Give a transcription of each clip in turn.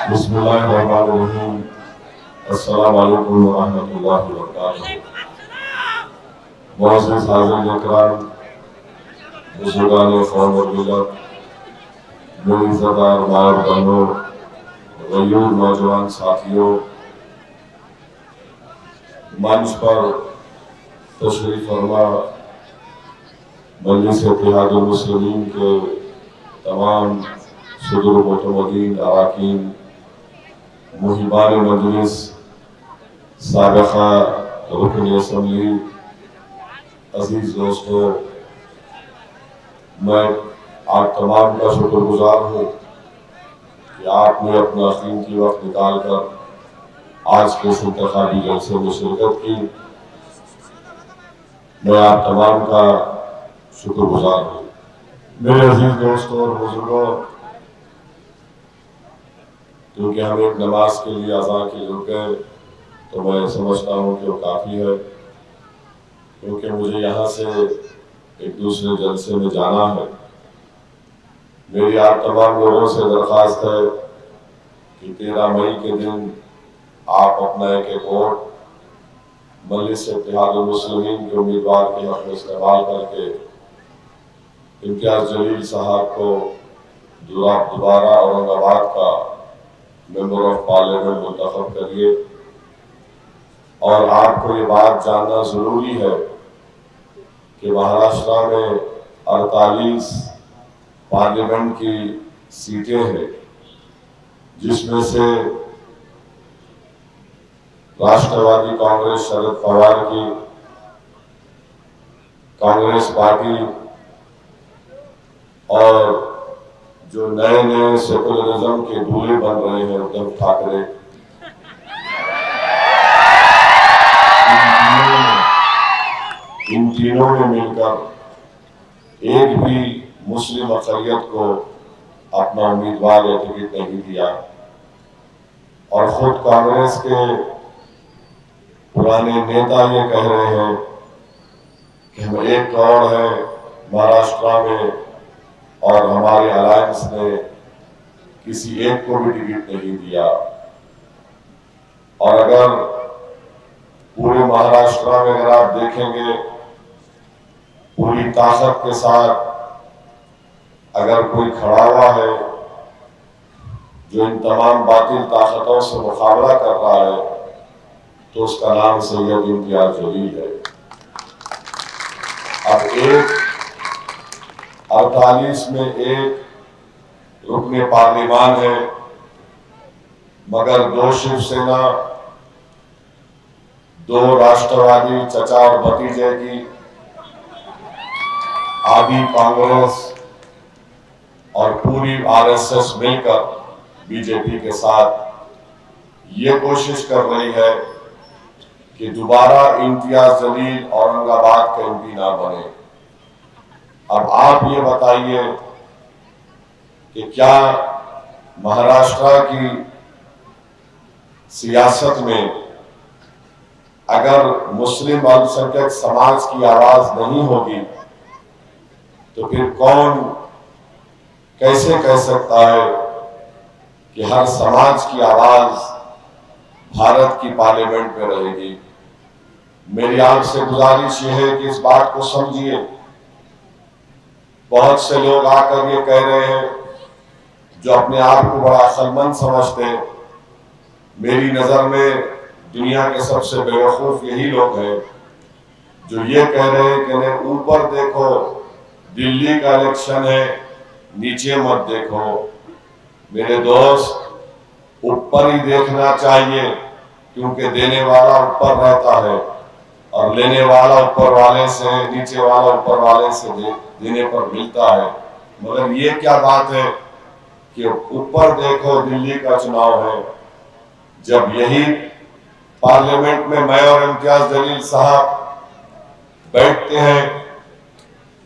बिस्मिल्लाहिर्रहमानिर्रहीम। अस्सलामु अलैकुम वरहमतुल्लाहि वबरकातुहू। मुअज़्ज़िज़ हाज़िरीन इकराम, बुज़ुर्गान क़ौम और मिल्लत, मेरी इज़्ज़तदार माँ और बहनों, गयूर नौजवान साथियों, मंच पर तशरीफ़ फरमा मजलिस इत्तेहादुल मुस्लिमीन के तमाम सदर मोतमदीन अराकीन, मुहिबान मजलिस, साबिक़ा रुकन असम्बली, अजीज दोस्तों, मैं आप तमाम का शुक्रगुजार हूँ कि आपने अपना कीमती वक्त निकाल कर आज के इस इंतखाबी जलसे में शिरकत की। मैं आप तमाम का शुक्रगुजार हूँ। मेरे अजीज दोस्तों और बुजुर्गों, क्योंकि हम एक नमाज के लिए अज़ान के जुड़ गए तो मैं समझता हूँ कि वो काफ़ी है, क्योंकि मुझे यहाँ से एक दूसरे जलसे में जाना है। मेरी आप तमाम लोगों से दरख्वास्त है कि 13 मई के दिन आप अपना एक वोट मजलिस इत्तेहादुल मुस्लिमीन के उम्मीदवार के हक़ में इस्तेमाल करके इम्तियाज़ जलील साहब को दोबारा औरंगाबाद का मेंबर ऑफ पार्लियामेंट मुंतखब करिए। और आपको ये बात जानना ज़रूरी है कि महाराष्ट्र में 48 पार्लियामेंट की सीटें हैं, जिसमें से राष्ट्रवादी कांग्रेस शरद पवार की कांग्रेस पार्टी और जो नए नए सेकुलरिज्म के दूल्हे बन रहे हैं उद्धव ठाकरे, इन तीनों ने मिलकर एक भी मुस्लिम अक़लियत को अपना उम्मीदवार या टिकट नहीं दिया। और खुद कांग्रेस के पुराने नेता ये कह रहे हैं कि हम 1 करोड़ है महाराष्ट्र में और हमारे अलायंस ने किसी एक को भी टिकट नहीं दिया। और अगर पूरे महाराष्ट्र में अगर आप देखेंगे, पूरी ताकत के साथ अगर कोई खड़ा हुआ है जो इन तमाम बातिल ताकतों से मुकाबला कर रहा है, तो उसका नाम सैयद इम्तियाज जलील है। अब 48 में एक रुकने पार्लिमान है, मगर 2 शिवसेना, 2 राष्ट्रवादी चचा और भतीजे की, आधी कांग्रेस और पूरी आरएसएस मिलकर बीजेपी के साथ ये कोशिश कर रही है कि दोबारा इम्तियाज जलील औरंगाबाद का एमपी ना बने। अब आप ये बताइए कि क्या महाराष्ट्र की सियासत में अगर मुस्लिम अल्पसंख्यक समाज की आवाज नहीं होगी तो फिर कौन कैसे कह सकता है कि हर समाज की आवाज भारत की पार्लियामेंट में रहेगी। मेरी आपसे गुजारिश ये है कि इस बात को समझिए। बहुत से लोग आकर ये कह रहे हैं जो अपने आप को बड़ा अक्लमंद समझते हैं। मेरी नजर में दुनिया के सबसे बेवकूफ यही लोग हैं जो ये कह रहे हैं कि नहीं, ऊपर देखो दिल्ली का इलेक्शन है, नीचे मत देखो। मेरे दोस्त, ऊपर ही देखना चाहिए, क्योंकि देने वाला ऊपर रहता है और लेने वाला ऊपर वाले से, नीचे वाला ऊपर वाले से देने पर मिलता है। मगर ये क्या बात है कि ऊपर देखो दिल्ली का चुनाव है, जब यही पार्लियामेंट में मैं और इम्तियाज जलील साहब बैठते हैं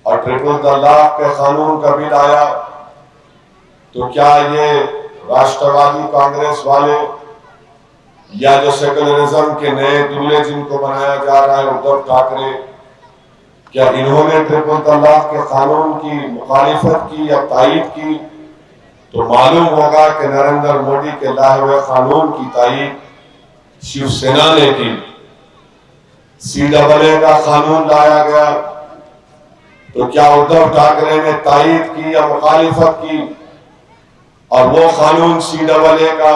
और ट्रिपल तलाक के कानून का बिल आया, तो क्या ये राष्ट्रवादी कांग्रेस वाले या जो सेकुलरिज्म के नए दूल्हे जिनको बनाया जा रहा है उद्धव ठाकरे, क्या इन्होंने ट्रिपल तलाक के कानून की मुखालिफत की या तायीद की? तो मालूम होगा कि नरेंद्र मोदी के लाए हुए कानून की तारीफ शिवसेना ने की। CAA का कानून लाया गया तो क्या उद्धव ठाकरे ने तारीफ की या मुखालिफत की? और वो कानून CAA का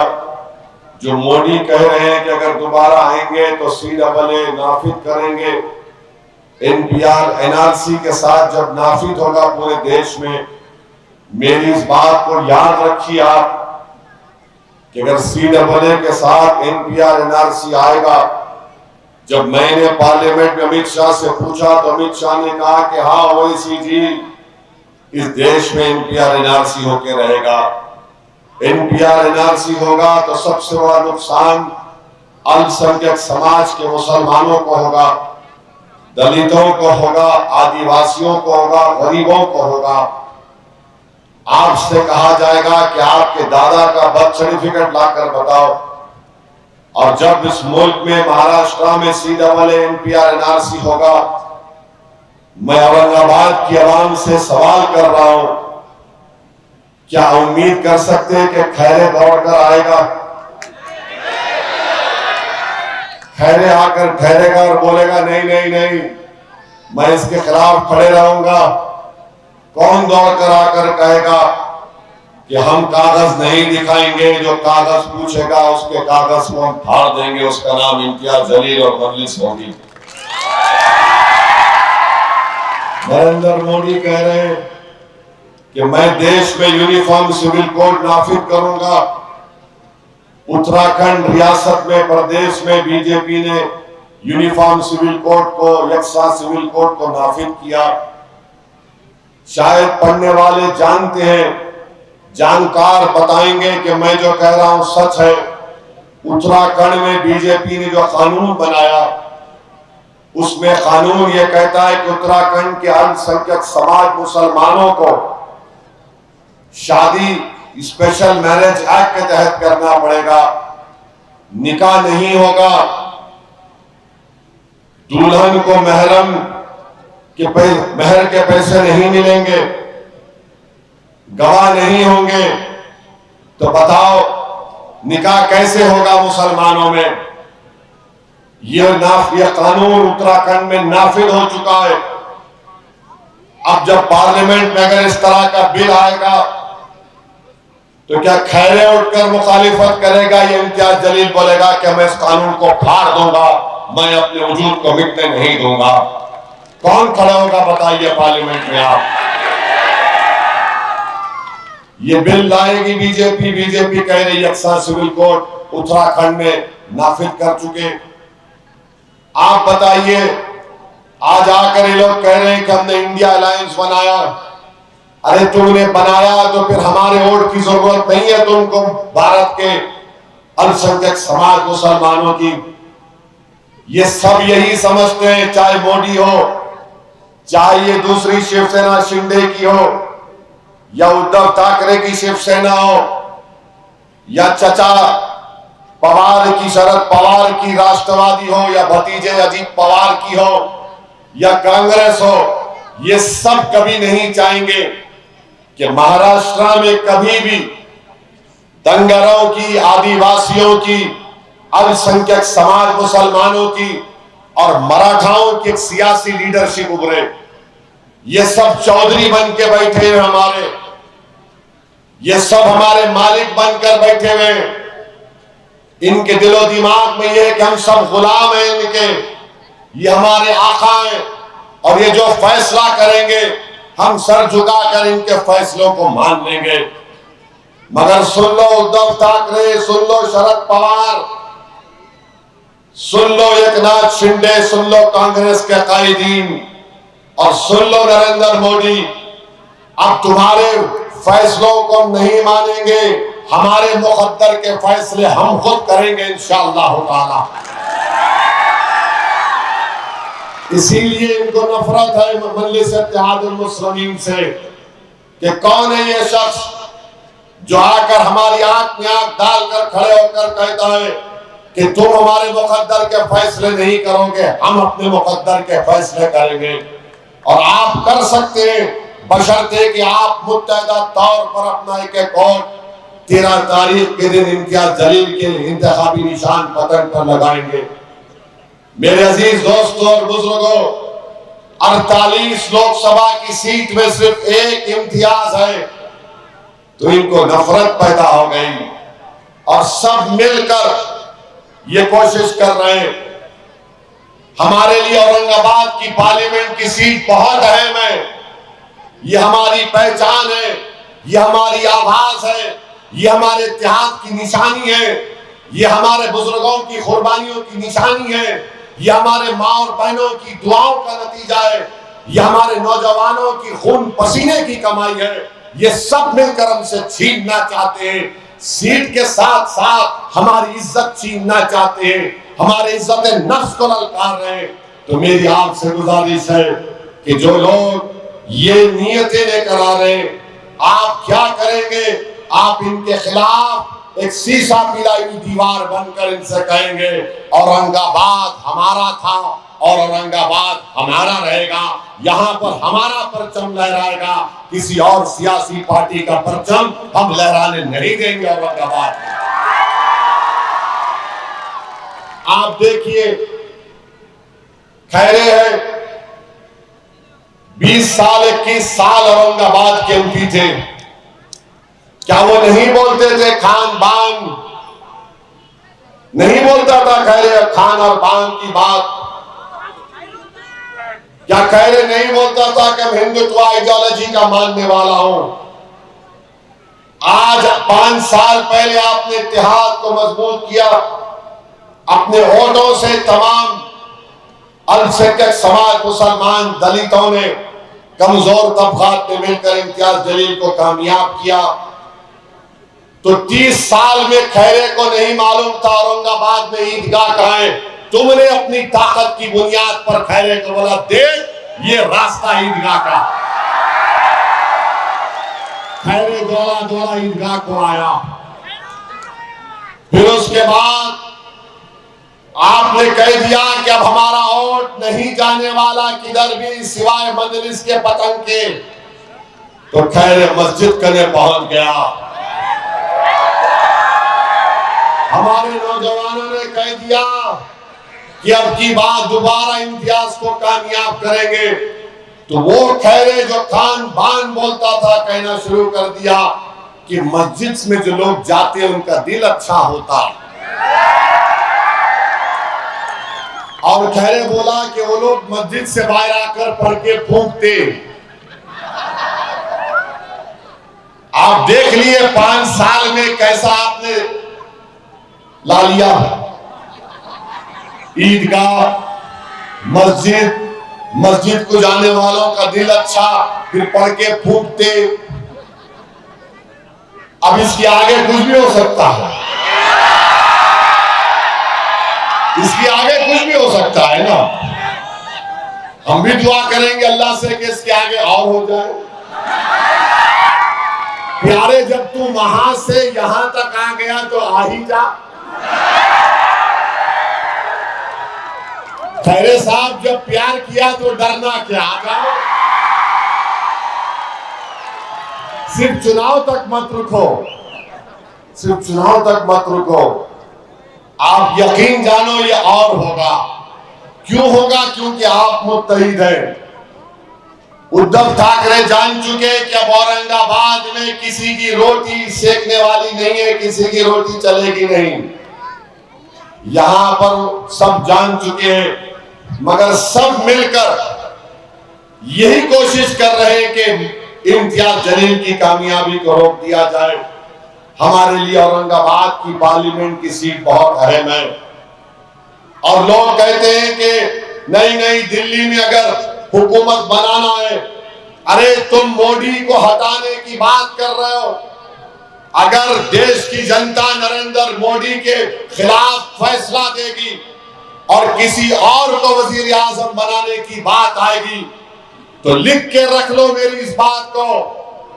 जो मोदी कह रहे हैं कि अगर दोबारा आएंगे तो CAA नाफिज करेंगे, NPR NRC के साथ जब नाफिज होगा पूरे देश में, मेरी इस बात को याद रखिए आप कि अगर CAA के साथ NPR NRC आएगा, जब मैंने पार्लियामेंट में अमित शाह से पूछा तो अमित शाह ने कहा कि हाँ ओवैसी जी, इस देश में NPR NRC होके रहेगा। NPR NRC होगा तो सबसे बड़ा नुकसान अल्पसंख्यक समाज के मुसलमानों को होगा, दलितों को होगा, आदिवासियों को होगा, गरीबों को होगा। आपसे कहा जाएगा कि आपके दादा का बर्थ सर्टिफिकेट लाकर बताओ। और जब इस मुल्क में महाराष्ट्र में CAA NPR NRC होगा, मैं औरंगाबाद की आवाम से सवाल कर रहा हूं, क्या उम्मीद कर सकते हैं कि खैरे दौड़कर आएगा? खैरे आकर ठहरेगा और बोलेगा नहीं नहीं नहीं, मैं इसके खिलाफ खड़े रहूंगा? कौन दौड़कर आकर कहेगा कि हम कागज नहीं दिखाएंगे, जो कागज पूछेगा उसके कागज को हम फाड़ देंगे, उसका नाम इम्तियाज जलील और मजलिस होगी। नरेंद्र मोदी कह रहे हैं कि मैं देश में यूनिफॉर्म सिविल कोड नाफिज करूंगा। उत्तराखंड रियासत में, प्रदेश में बीजेपी ने यूनिफॉर्म सिविल कोड को, यकसा सिविल कोड को नाफिज किया। शायद पढ़ने वाले जानते हैं, जानकार बताएंगे कि मैं जो कह रहा हूं सच है। उत्तराखंड में बीजेपी ने जो कानून बनाया, उसमें कानून यह कहता है कि उत्तराखंड के अल्पसंख्यक समाज मुसलमानों को शादी स्पेशल मैरिज एक्ट के तहत करना पड़ेगा, निकाह नहीं होगा, दुल्हन को महर के पैसे नहीं मिलेंगे, गवाह नहीं होंगे। तो बताओ निकाह कैसे होगा मुसलमानों में? यह कानून उत्तराखंड में नाफिज हो चुका है। अब जब पार्लियामेंट में अगर इस तरह का बिल आएगा तो क्या खैरे उठकर मुखालिफत करेगा? ये इम्तियाज जलील बोलेगा कि मैं इस कानून को फाड़ दूंगा, मैं अपने वजूद को मिटने नहीं दूंगा। कौन खड़ा होगा बताइए पार्लियामेंट में? आप ये बिल लाएगी बीजेपी। बीजेपी कह रही यकसा सिविल कोड उत्तराखंड में नाफिज कर चुके। आप बताइए, आज आकर ये लोग कह रहे हैं कि हमने इंडिया अलायंस बनाया। अरे तुमने बनाया तो फिर हमारे वोट की जरूरत नहीं है तुमको, भारत के अल्पसंख्यक समाज मुसलमानों की। ये सब यही समझते हैं, चाहे मोदी हो, चाहे ये दूसरी शिवसेना शिंदे की हो, या उद्धव ठाकरे की शिवसेना हो, या चचा पवार की, शरद पवार की राष्ट्रवादी हो, या भतीजे अजीत पवार की हो, या कांग्रेस हो। ये सब कभी नहीं चाहेंगे कि महाराष्ट्र में कभी भी दंगरों की, आदिवासियों की, अल्पसंख्यक समाज मुसलमानों की और मराठाओं की एक सियासी लीडरशिप उभरे। ये सब चौधरी बन के बैठे हैं हमारे, ये सब हमारे मालिक बनकर बैठे हुए। इनके दिलो दिमाग में ये है कि हम सब गुलाम हैं इनके, ये हमारे आका हैं और ये जो फैसला करेंगे हम सर झुकाकर इनके फैसलों को मान लेंगे। मगर सुन लो उद्धव ठाकरे, सुन लो शरद पवार, सुन लो एकनाथ शिंदे, सुन लो कांग्रेस के कायदीन और सुन लो नरेंद्र मोदी, अब तुम्हारे फैसलों को नहीं मानेंगे, हमारे मुकद्दर के फैसले हम खुद करेंगे इंशाअल्लाह ताला। इसीलिए इनको नफरत है मजलिस इत्तेहादुल मुस्लिमीन से कि कौन है ये शख्स जो आकर हमारी आंख में आंख डालकर खड़े होकर कहता है कि तुम हमारे मुकद्दर के फैसले नहीं करोगे, हम अपने मुकद्दर के फैसले करेंगे। और आप कर सकते हैं, बशर्ते कि आप मुत्तहदा तौर पर अपना एक वोट 13 तारीख के दिन इम्तियाज जलील के इंतखाबी निशान पतन पर लगाएंगे। मेरे अजीज दोस्तों और बुजुर्गों, 48 लोकसभा की सीट में सिर्फ एक इम्तियाज है, तो इनको नफरत पैदा हो गई और सब मिलकर ये कोशिश कर रहे हैं। हमारे लिए औरंगाबाद की पार्लियामेंट की सीट बहुत अहम है। ये हमारी पहचान है, ये हमारी आवाज है, ये हमारे इत्तेहाद की निशानी है, ये हमारे बुजुर्गों की कुर्बानियों की निशानी है, ये हमारे माँ और बहनों की दुआओं का नतीजा है, ये हमारे नौजवानों की खून पसीने की कमाई है। ये सब मिलकर हमसे छीनना चाहते हैं। सीट के साथ साथ हमारी इज्जत छीनना चाहते हैं, हमारे इज्जत नफ्स को ललकार रहे हैं। तो मेरी आपसे गुजारिश है कि जो लोग ये नियतें लेकर आ रहे हैं, आप क्या करेंगे? आप इनके खिलाफ एक शीशा पिलाई हुई दीवार बनकर इनसे कहेंगे औरंगाबाद हमारा था और औरंगाबाद हमारा रहेगा। यहाँ पर हमारा परचम लहराएगा, किसी और सियासी पार्टी का परचम हम लहराने नहीं देंगे औरंगाबाद। आप देखिए, खैरे है 20 साल 21 साल औरंगाबाद के एमपी थे। क्या वो नहीं बोलते थे खान बान? नहीं बोलता था खैरे खान और बान की बात? क्या खैरे नहीं बोलता था कि मैं हिंदुत्व आइडियोलॉजी का मानने वाला हूं? आज 5 साल पहले आपने इत्तेहाद को मजबूत किया, अपने वोटों से तमाम अल्पसंख्यक समाज, मुसलमान, दलितों ने, कमजोर तबकात ने मिलकर इम्तियाज जलील को कामयाब किया। तो 30 साल में खैरे को नहीं मालूम था औरंगाबाद में ईदगाह कहां है। तुमने अपनी ताकत की बुनियाद पर खैरे को बोला, देख ये रास्ता ईदगाह का। खैरे दौड़ा दौड़ा ईदगाह को आया। फिर उसके बाद आपने कह दिया कि अब हमारा वोट नहीं जाने वाला किधर भी सिवाय मजलिस के पतंग के। तो खैरे मस्जिद करने पहुंच गया। हमारे नौजवानों ने कह दिया कि अब की बात दोबारा इम्तियाज को कामयाब करेंगे। तो वो खैरे जो खान बान बोलता था, कहना शुरू कर दिया कि मस्जिद में जो लोग जाते हैं उनका दिल अच्छा होता है। और खैरे बोला कि वो लोग मस्जिद से बाहर आकर पढ़ के फूंकते। आप देख लिए 5 साल में कैसा आपने ला लिया। ईदगाह, मस्जिद को जाने वालों का दिल अच्छा, फिर पढ़ के फूंकते। अब इसके आगे कुछ भी हो सकता है, इसके आगे कुछ भी हो सकता है ना। हम भी दुआ करेंगे अल्लाह से कि इसके आगे और हो जाए। प्यारे, जब तू वहां से यहां तक आ गया तो आ ही जा। खैरे साहब, जब प्यार किया तो डरना क्या, आ जाओ। सिर्फ चुनाव तक मत रुको, सिर्फ चुनाव तक मत रुको। आप यकीन जानो ये और होगा। क्यों होगा? क्योंकि आप मुत्तहिद हैं। उद्धव ठाकरे जान चुके कि अब औरंगाबाद में किसी की रोटी सेकने वाली नहीं है, किसी की रोटी चलेगी नहीं। यहां पर सब जान चुके हैं, मगर सब मिलकर यही कोशिश कर रहे हैं कि इम्तियाज जलील की कामयाबी को रोक दिया जाए। हमारे लिए औरंगाबाद की पार्लियामेंट की सीट बहुत अहम है। और लोग कहते हैं कि नहीं दिल्ली में अगर हुकूमत बनाना है, अरे तुम मोदी को हटाने की बात कर रहे हो। अगर देश की जनता नरेंद्र मोदी के खिलाफ फैसला देगी और किसी और को वजीर आजम बनाने की बात आएगी, तो लिख के रख लो मेरी इस बात को,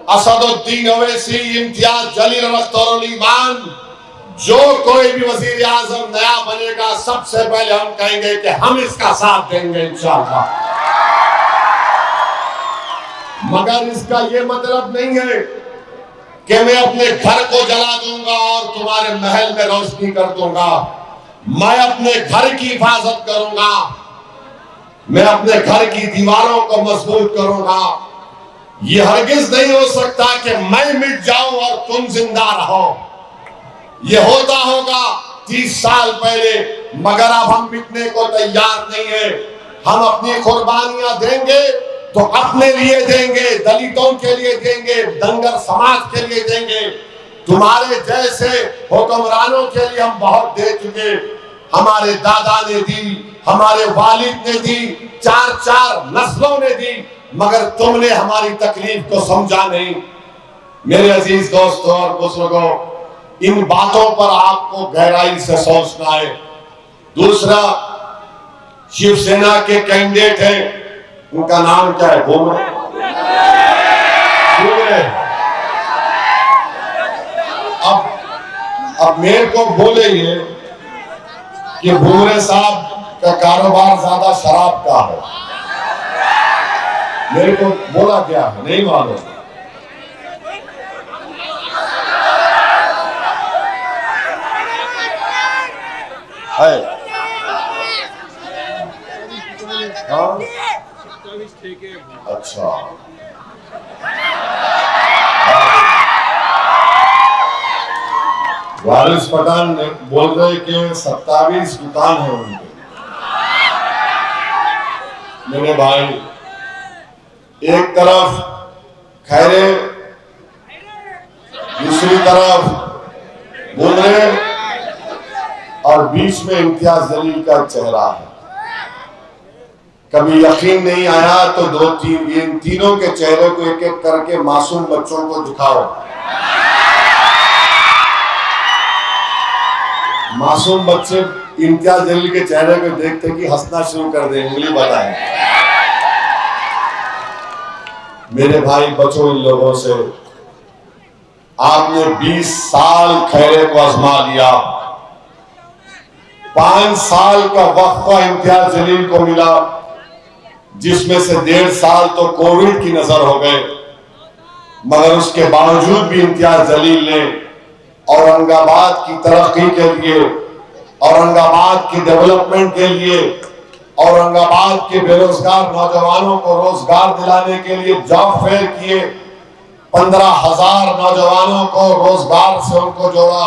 असदुद्दीन ओवैसी, इम्तियाज जलील और अख्तरुल ईमान, जो कोई भी वजीर आजम नया बनेगा, सबसे पहले हम कहेंगे कि हम इसका साथ देंगे इंशाअल्लाह। मगर इसका ये मतलब नहीं है कि मैं अपने घर को जला दूंगा और तुम्हारे महल में रोशनी कर दूंगा। मैं अपने घर की हिफाजत करूंगा, मैं अपने घर की दीवारों को मजबूत करूंगा। यह हरगिज नहीं हो सकता कि मैं मिट जाऊं और तुम जिंदा रहो। यह होता होगा 30 साल पहले, मगर अब हम मिटने को तैयार नहीं है। हम अपनी कुर्बानियां देंगे तो अपने लिए देंगे, दलितों के लिए देंगे, दंगर समाज के लिए देंगे। तुम्हारे जैसे हुक्मरानों के लिए हम बहुत दे चुके। हमारे दादा ने दी, हमारे वालिद ने दी, 4-4 नस्लों ने दी, मगर तुमने हमारी तकलीफ को समझा नहीं। मेरे अजीज दोस्तों और बुजुर्गों, इन बातों पर आपको गहराई से सोचना है। दूसरा, शिवसेना के कैंडिडेट हैं, उनका नाम क्या है? भूमरे। अब मेरे को बोले ये कि भूमरे साहब का कारोबार ज्यादा शराब का है। मेरे को बोला क्या है नहीं मालूम है। हाँ? अच्छा, वारिस पठान बोल रहे कि 27 दुकान है उनके। मेरे भाई, एक तरफ खैरे, दूसरी तरफ भूमरे और बीच में इम्तियाज जलील का चेहरा है। कभी यकीन नहीं आया तो इन तीनों के चेहरे को एक एक करके मासूम बच्चों को दिखाओ। मासूम बच्चे इम्तियाज जलील के चेहरे को देखते कि हंसना शुरू कर दे, उंगली बताए। मेरे भाई, बचो इन लोगों से। आपने 20 साल खैरे को आजमा लिया। 5 साल का वक्फा इम्तियाज जलील को मिला, जिसमें से 1.5 साल तो कोविड की नजर हो गए, मगर उसके बावजूद भी इम्तियाज जलील ने औरंगाबाद की तरक्की के लिए, औरंगाबाद की डेवलपमेंट के लिए, औरंगाबाद के बेरोजगार नौजवानों को रोजगार दिलाने के लिए जॉब फेयर किए। 15,000 नौजवानों को रोजगार से उनको जोड़ा।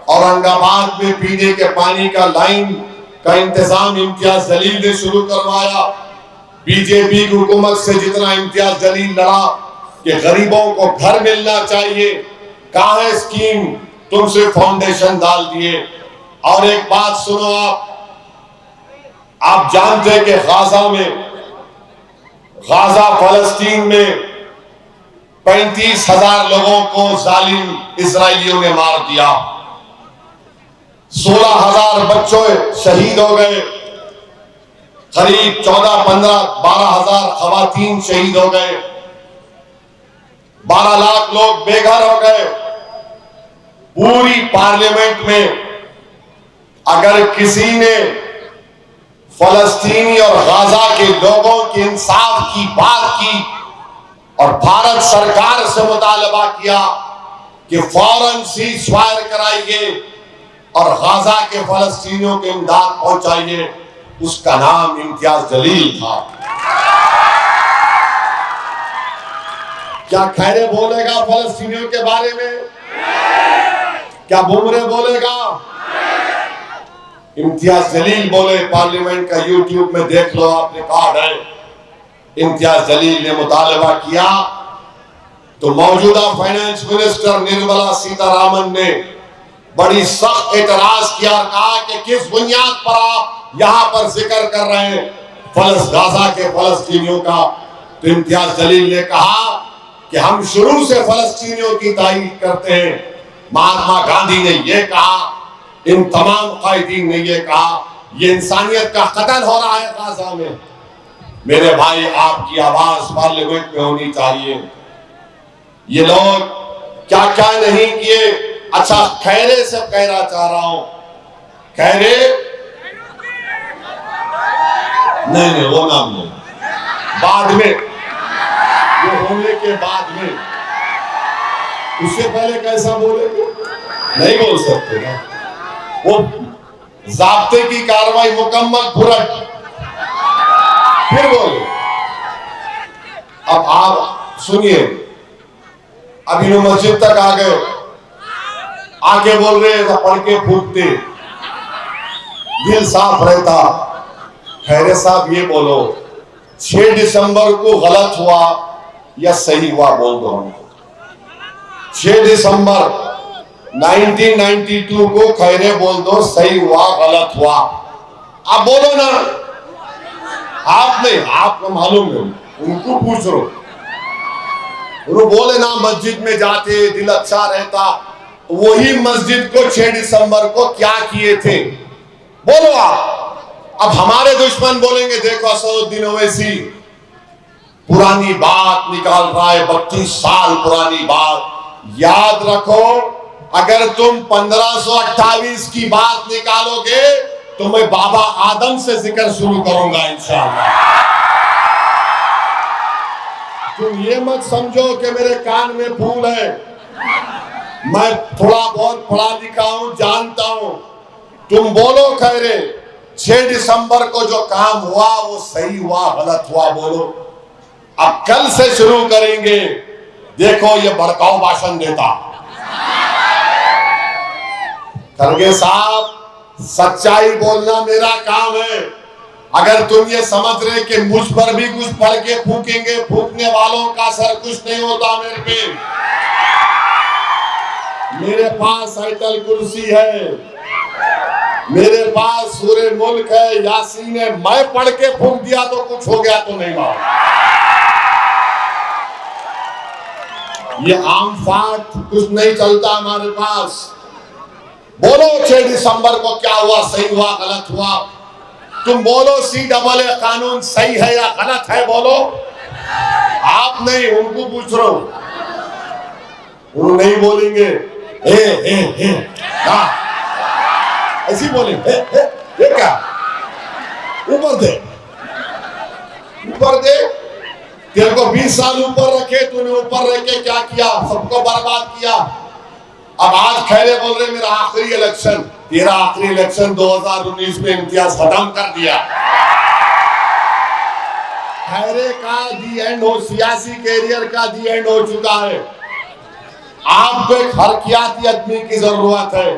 औरंगाबाद में पीने के पानी का लाइन का इंतजाम इम्तियाज जलील ने शुरू करवाया। बीजेपी की हुकूमत से जितना इम्तियाज जलील लड़ा कि गरीबों को घर मिलना चाहिए, कहां है स्कीम? तुमसे फाउंडेशन डाल दिए। और एक बात सुनो, आप जानते हैं कि गाजा फलस्तीन में 35,000 लोगों को जालिम इजरायलियों ने मार दिया। 16,000 बच्चों शहीद हो गए। करीब 14, 15, 12,000 खवातीन शहीद हो गए। 12 लाख लोग बेघर हो गए। पूरी पार्लियामेंट में अगर किसी ने फलस्तीनी और गाजा के लोगों के इंसाफ की बात की और भारत सरकार से मुतालबा किया कि फौरन सीज फायर कराइए और गाजा के फलस्तीनियों को इमदाद पहुंचाइए, उसका नाम इम्तियाज जलील था। क्या खैरे बोलेगा फलस्तीनियों के बारे में? क्या भूमरे बोलेगा? इम्तियाज जलील बोले। पार्लियामेंट का यूट्यूब में देख लो, आप, रिकॉर्ड है। इम्तियाज जलील ने मुतालबा किया तो मौजूदा फाइनेंस मिनिस्टर निर्मला सीतारामन ने बड़ी सख्त एतराज किया और कहा कि किस बुनियाद पर आप यहां पर जिक्र कर रहे हैं गाजा के फलस्तीनियों का। तो इम्तियाज जलील ने कहा कि हम शुरू से फलस्तीनियों की तारीफ करते हैं। महात्मा गांधी ने यह कहा, इन तमाम कायदीन ने यह कहा, यह इंसानियत का कत्ल हो रहा है गाजा में। मेरे भाई, आपकी आवाज पार्लियामेंट में होनी चाहिए। ये लोग क्या क्या नहीं किए। अच्छा, खैरे से कहना चाह रहा हूं, खैरे नहीं, वो नाम नहीं, बाद में वो होने के बाद में, उससे पहले कैसा बोलेंगे? नहीं बोल सकते ना। वो ज़ाब्ते की कार्रवाई मुकम्मल पुरट, फिर बोले। अब आप सुनिए, अभी वो मस्जिद तक आ गए, आके बोल रहे हैं पढ़ के फूकते, दिल साफ रहता। खैरे साहब ये बोलो, 6 दिसंबर को गलत हुआ या सही हुआ बोल दो हमको। 6 दिसंबर 1992 को खैरे बोल दो, सही हुआ गलत हुआ, आप बोलो ना। आप नहीं, आपको मालूम है, उनको पूछ लो। वो बोले ना मस्जिद में जाते दिल अच्छा रहता, वही मस्जिद को 6 दिसंबर को क्या किए थे बोलो आप। अब हमारे दुश्मन बोलेंगे देखो असदुद्दीन ओवैसी पुरानी बात निकाल रहा है, 32 साल पुरानी बात। याद रखो, अगर तुम 1528 की बात निकालोगे तो मैं बाबा आदम से जिक्र शुरू करूंगा इंशाअल्लाह। तुम ये मत समझो कि मेरे कान में फूल है, मैं थोड़ा बहुत पढ़ा लिखा हूं, जानता हूं। तुम बोलो खैरे 6 दिसंबर को जो काम हुआ वो सही हुआ गलत हुआ बोलो। अब कल से शुरू करेंगे, देखो ये भड़काऊ भाषण देता। खरगे साहब, सच्चाई बोलना मेरा काम है। अगर तुम ये समझ रहे कि मुझ पर भी कुछ पढ़ के फूकेंगे, फूकने वालों का सर कुछ नहीं होता मेरे पे। मेरे पास आयतल कुर्सी है, मेरे पास सूरे मुल्क है, यासीन है। मैं पढ़ के फूक दिया तो कुछ हो गया तो नहीं मालूम। ये आम फाट कुछ नहीं चलता हमारे पास। बोलो 6 दिसंबर को क्या हुआ, सही हुआ गलत हुआ। तुम बोलो CAA कानून सही है या गलत है बोलो। आप नहीं, उनको पूछ रहे हो, वो नहीं बोलेंगे। ऐसी बोले ये क्या, ऊपर दे ऊपर दे। तेरे को 20 साल ऊपर रखे, तूने ऊपर रह के क्या किया, सबको बर्बाद किया। अब आज खैरे बोल रहे मेरा आखिरी इलेक्शन, तेरा आखिरी इलेक्शन 2019 में इम्तियाज खत्म कर दिया। खैरे का दी एंड हो, सियासी कैरियर का दी एंड हो चुका है। आपको एक हरकियाती आदमी की जरूरत है।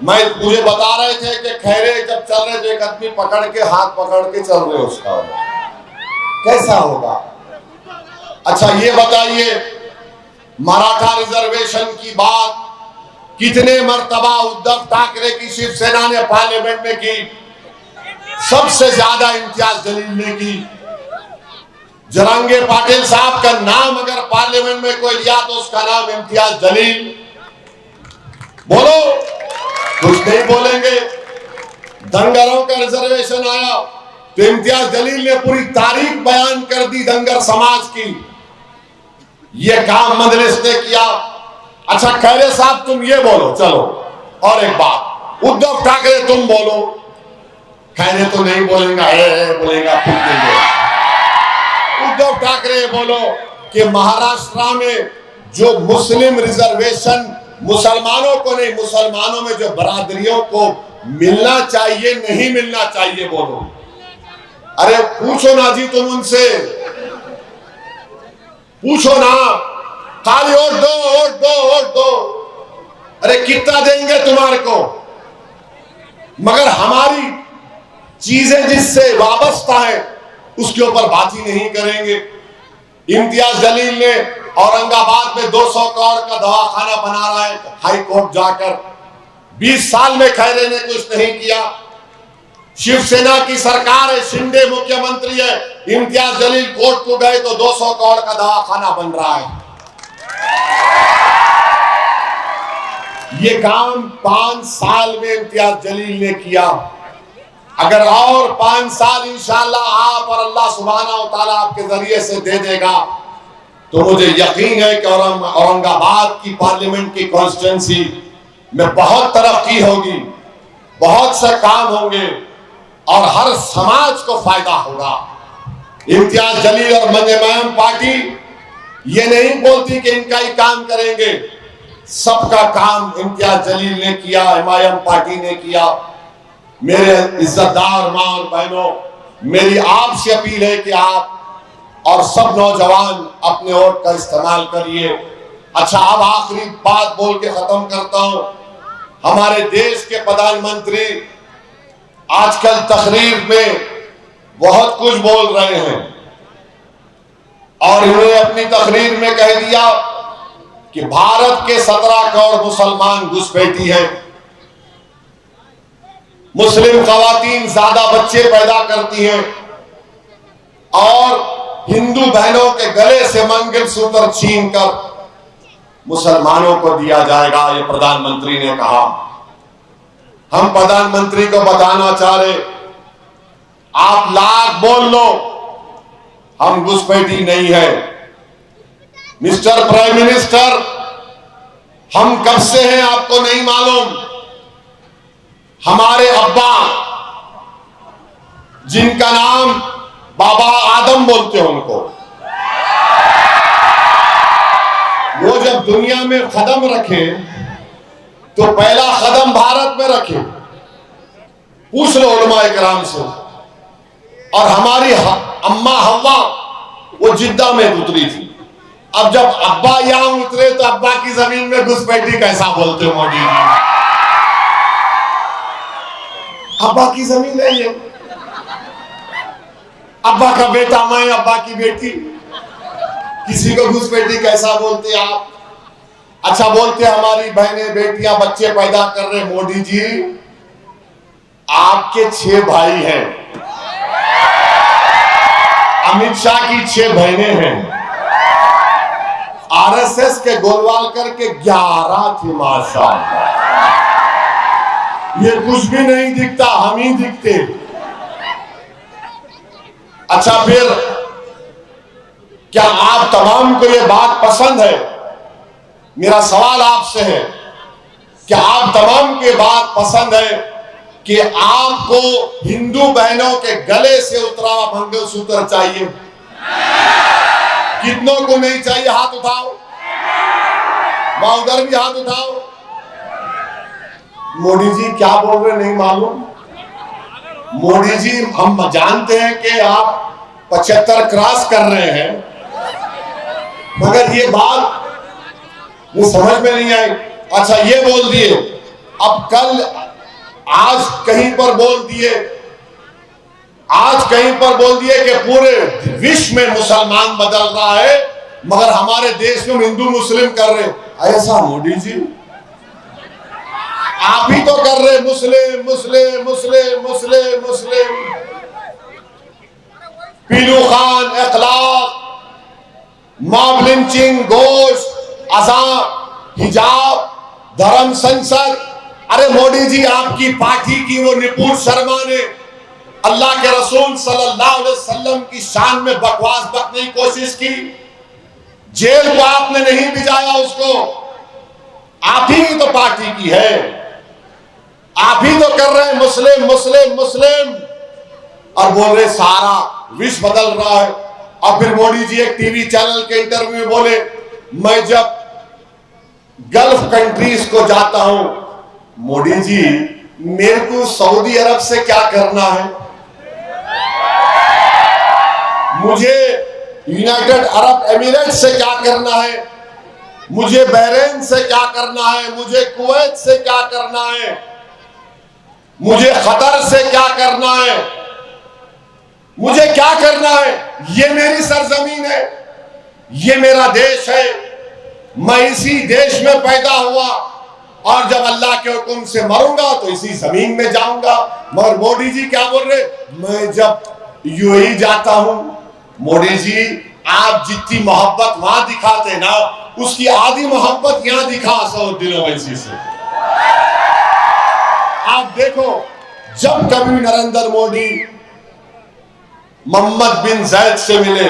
मुझे बता रहे थे कि खैरे जब चल रहे थे, एक आदमी पकड़ के हाथ पकड़ के चल रहे उसका, कैसा होगा? अच्छा ये बताइए, मराठा रिजर्वेशन की बात कितने मर्तबा उद्धव ठाकरे की शिवसेना ने पार्लियामेंट में की? सबसे ज्यादा इम्तियाज जलील ने की। जरांगे पाटिल साहब का नाम अगर पार्लियामेंट में कोई लिया तो उसका नाम इम्तियाज जलील। बोलो, कुछ नहीं बोलेंगे। धनगरों का रिजर्वेशन आया तो इम्तियाज जलील ने पूरी तारीख बयान कर दी धनगर समाज की। यह काम मजलिस ने किया। अच्छा खैरे साहब तुम ये बोलो, चलो और एक बात, उद्धव ठाकरे तुम बोलो। खैरे तो नहीं बोलेगा, बोलेगा खुद देंगे। उद्धव ठाकरे बोलो कि महाराष्ट्र में जो मुस्लिम रिजर्वेशन मुसलमानों को नहीं, मुसलमानों में जो बरादरियों को मिलना चाहिए नहीं मिलना चाहिए बोलो। अरे पूछो ना जी, तुम उनसे पूछो ना, खाली वोट दो वोट दो वोट दो। अरे कितना देंगे तुम्हारे को? मगर हमारी चीजें जिससे वाबस्ता है उसके ऊपर बात ही नहीं करेंगे। इम्तियाज जलील ने औरंगाबाद में 200 करोड़ का दवाखाना बना रहा है हाई कोर्ट जाकर। 20 साल में खैरे ने कुछ नहीं किया। शिवसेना की सरकार है, शिंदे मुख्यमंत्री है, इम्तियाज जलील कोर्ट को गए तो 200 करोड़ का दवाखाना बन रहा है। ये काम 5 साल में इम्तियाज जलील ने किया। अगर और 5 साल इंशाअल्लाह आप और अल्लाह सुब्हाना व तआला आपके जरिए से दे देगा तो मुझे यकीन है कि औरंगाबाद की पार्लियामेंट की कॉन्स्टिट्यूंसी में बहुत तरक्की होगी, बहुत से काम होंगे और हर समाज को फायदा होगा। इम्तियाज जलील और मंजमैम पार्टी ये नहीं बोलती कि इनका ही काम करेंगे, सबका काम इम्तियाज जलील ने किया, एमआईएम पार्टी ने किया। मेरे इज्जतदार मां और बहनों, मेरी आपसे अपील है कि आप और सब नौजवान अपने वोट का इस्तेमाल करिए। अच्छा, अब आखिरी बात बोल के खत्म करता हूं। हमारे देश के प्रधानमंत्री आजकल तकरीर में बहुत कुछ बोल रहे हैं और इन्होंने अपनी तकरीर में कह दिया कि भारत के 17 करोड़ मुसलमान घुसपैठी हैं, मुस्लिम खवातीन ज्यादा बच्चे पैदा करती हैं और हिंदू बहनों के गले से मंगलसूत्र छीनकर मुसलमानों को दिया जाएगा, ये प्रधानमंत्री ने कहा। हम प्रधानमंत्री को बताना चाह रहे, आप लाख बोल लो, हम घुसपैठी नहीं है। मिस्टर प्राइम मिनिस्टर, हम कब से हैं आपको नहीं मालूम। हमारे अब्बा, जिनका नाम बाबा आदम बोलते हैं, उनको वो जब दुनिया में कदम रखे तो पहला कदम भारत में रखे। पूछ लो उलमा इकराम से। और हमारी अम्मा हव्वा वो जिद्दा में उतरी थी। अब जब अब्बा यहां उतरे तो अब्बा की जमीन में घुसपैठी कैसा बोलते हो मोदी जी? अब्बा की जमीन है ये, अब्बा का बेटा मैं, अब्बा की बेटी, किसी को घुसपैठी कैसा बोलते आप? अच्छा, बोलते हमारी बहनें बेटियां बच्चे पैदा कर रहे। मोदी जी, आपके 6 भाई हैं, अमित शाह की 6 बहनें हैं, आरएसएस के गोलवालकर के 11 थे माशाअल्लाह। ये कुछ भी नहीं दिखता, हम ही दिखते। अच्छा, फिर क्या आप तमाम को ये बात पसंद है? मेरा सवाल आपसे है, क्या आप तमाम को ये बात पसंद है कि आपको हिंदू बहनों के गले से उतरा हुआ मंगलसूत्र चाहिए? कितनों को नहीं चाहिए? हाथ उठाओ। वहां उधर भी हाथ उठाओ। मोदी जी क्या बोल रहे नहीं मालूम। मोदी जी, हम जानते हैं कि आप 75 क्रॉस कर रहे हैं, मगर ये बात वो समझ में नहीं आई। अच्छा, ये बोल दिए, अब कल आज कहीं पर बोल दिए, आज कहीं पर बोल दिए कि पूरे विश्व में मुसलमान बदल रहा है, मगर हमारे देश में हिंदू मुस्लिम कर रहे। ऐसा मोदी जी, आप ही तो कर रहे मुस्लिम मुस्लिम मुस्लिम मुस्लिम मुस्लिम। पीलू खान, इखलाक, मॉब लिंचिंग, गोश्त, अज़ान, हिजाब, धर्म संसद। अरे मोदी जी, आपकी पार्टी की वो निपुण शर्मा ने अल्लाह के रसूल सल्लल्लाहु अलैहि वसल्लम की शान में बकवास बकने की कोशिश की, जेल को आपने नहीं भिजाया उसको। आप ही की तो पार्टी की है, आप ही तो कर रहे हैं मुस्लिम मुस्लिम मुस्लिम और बोल रहे सारा विश्व बदल रहा है। और फिर मोदी जी एक टीवी चैनल के इंटरव्यू में बोले, मैं जब गल्फ कंट्रीज को जाता हूं, मोदी जी मेरे को सऊदी अरब से क्या करना है, मुझे यूनाइटेड अरब एमिरेट से क्या करना है, मुझे बहरीन से क्या करना है, मुझे कुवैत से क्या करना है, मुझे कतर से क्या करना है, मुझे क्या करना है? ये मेरी सरजमीन है, ये मेरा देश है, मैं इसी देश में पैदा हुआ और जब अल्लाह के हुक्म से मरूंगा तो इसी जमीन में जाऊंगा। मगर मोदी जी क्या बोल रहे, मैं जब यूएई जाता हूं, मोदी जी आप जितनी मोहब्बत वहां दिखाते ना, उसकी आधी मोहब्बत यहां दिखा 100 दिनों वैसी से। आप देखो, जब कभी नरेंद्र मोदी मोहम्मद बिन जायद से मिले,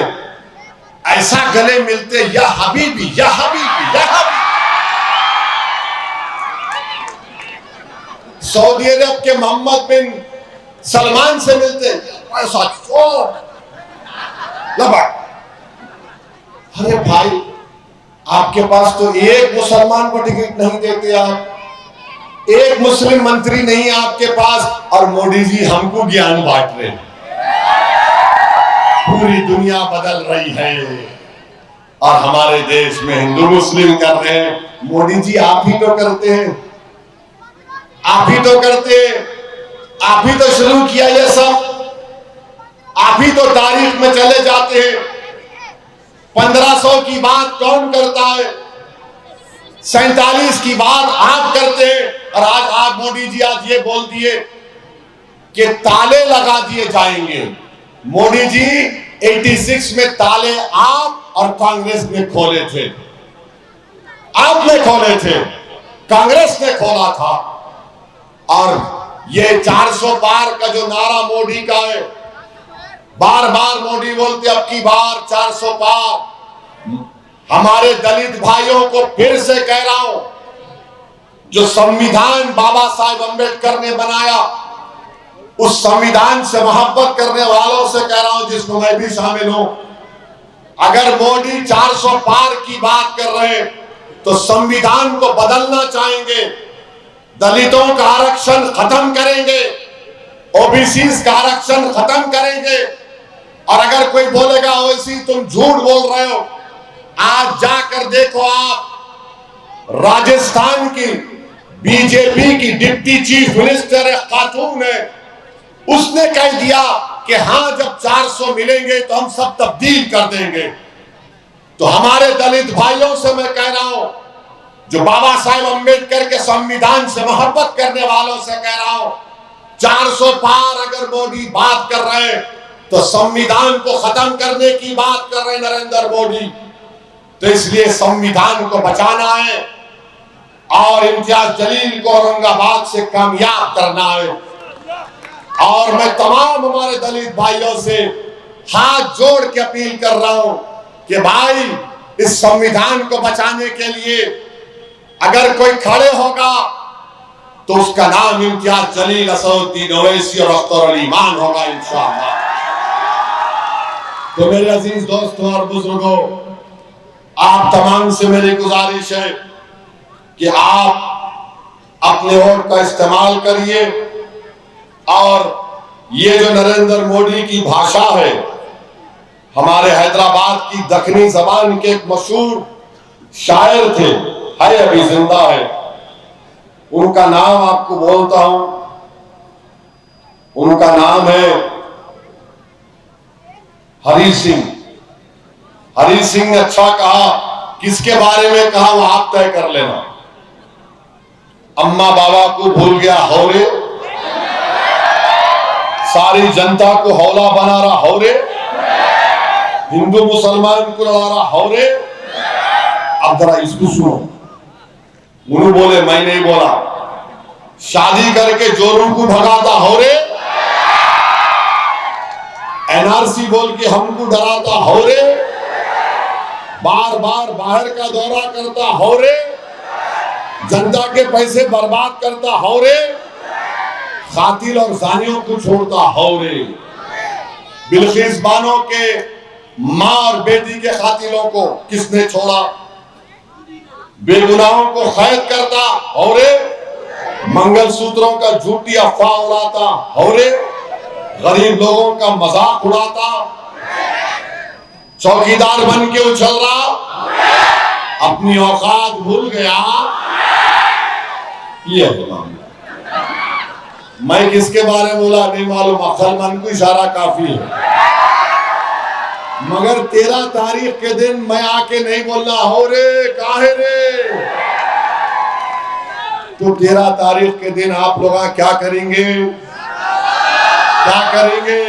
ऐसा गले मिलते, या हबीबी या हबीबी या हबीबी। सऊदी अरब के मोहम्मद बिन सलमान से मिलते, ऐसा चोट लबड़। अरे भाई, आपके पास तो एक मुसलमान को टिकट नहीं देते आप, एक मुस्लिम मंत्री नहीं आपके पास, और मोदी जी हमको ज्ञान बांट रहे हैं। पूरी दुनिया बदल रही है और हमारे देश में हिंदू मुस्लिम कर रहे हैं। मोदी जी आप ही तो करते हैं, आप ही तो करते हैं, आप ही तो शुरू किया ये सब, आप ही तो तारीख में चले जाते हैं। 1500 की बात कौन करता है, 47 की बात आप करते हैं, और आज आप मोदी जी आज ये बोल दिए कि ताले लगा दिए जाएंगे। मोदी जी 86 में ताले आप और कांग्रेस ने खोले थे, आपने खोले थे, कांग्रेस ने खोला था। और ये 400 पार का जो नारा मोदी का है, बार बार मोदी बोलते अब की बार 400 पार। हमारे दलित भाइयों को फिर से कह रहा हूं, जो संविधान बाबा साहेब अम्बेडकर ने बनाया, उस संविधान से मोहब्बत करने वालों से कह रहा हूं, जिसको मैं भी शामिल हूं, अगर मोदी 400 पार की बात कर रहे हैं तो संविधान को बदलना चाहेंगे, दलितों का आरक्षण खत्म करेंगे, ओबीसी का आरक्षण खत्म करेंगे। और अगर कोई बोलेगा ओवैसी तुम झूठ बोल रहे हो, आज जाकर देखो आप, राजस्थान की बीजेपी की डिप्टी चीफ मिनिस्टर एक खातून है, उसने कह दिया कि हाँ जब 400 मिलेंगे तो हम सब तब्दील कर देंगे। तो हमारे दलित भाइयों से मैं कह रहा हूं, जो बाबा साहेब अम्बेडकर के संविधान से मोहब्बत करने वालों से कह रहा हूं, 400 पार अगर मोदी बात कर रहे हैं तो संविधान को खत्म करने की बात कर रहे नरेंद्र मोदी। तो इसलिए संविधान को बचाना है और इम्तियाज जलील को औरंगाबाद से कामयाब करना है। और मैं तमाम हमारे दलित भाइयों से हाथ जोड़ के अपील कर रहा हूं कि भाई इस संविधान को बचाने के लिए अगर कोई खड़े होगा तो उसका नाम इम्तियाज जलील, असदुद्दीन ओवैसी और अख्तर अली ईमान होगा इंशाअल्लाह। तो मेरे अजीज दोस्तों और बुजुर्गों, आप तमाम से मेरी गुजारिश है कि आप अपने वोट का इस्तेमाल करिए। और ये जो नरेंद्र मोदी की भाषा है, हमारे हैदराबाद की दखनी जबान के एक मशहूर शायर थे, है अभी जिंदा है, उनका नाम आपको बोलता हूं, उनका नाम है हरी सिंह। हरी सिंह ने अच्छा कहा, किसके बारे में कहा वो आप तय कर लेना। अम्मा बाबा को भूल गया हौरे, सारी जनता को हौला बना रहा हौरे, हिंदू मुसलमान को लड़ा रहा हौरे। अब जरा इसको सुनो, मुनु बोले मैं नहीं बोला, शादी करके जोरों को भगाता हौरे, एनआरसी बोल के हमको डराता हौरे, बार बार बाहर का दौरा करता हौरे, जनता के पैसे बर्बाद करता हौरे, कातिल और जानियों को छोड़ता हौरे। बिल्किस बानो के मां और बेटी के कातिलों को किसने छोड़ा, बेगुनाहों को कैद करता हौरे, मंगलसूत्रों का झूठी अफवाह उड़ाता हौरे, गरीब लोगों का मजाक उड़ाता, चौकीदार बन के उछल रहा, अपनी औकात भूल गया। ये मामला मैं किसके बारे में बोला नहीं मालूम, अक्लमंद को इशारा काफी है। मगर 13 तारीख के दिन मैं आके नहीं बोलना हो रे काहे रे। तो 13 तारीख के दिन आप लोग क्या करेंगे, क्या करेंगे,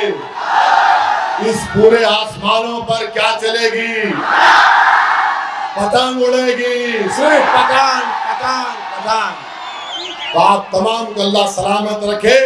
इस पूरे आसमानों पर क्या चलेगी, पतंग उड़ेगी, सिर्फ पतंग पतंग पतंग। तो आप तमाम को अल्लाह सलामत रखे।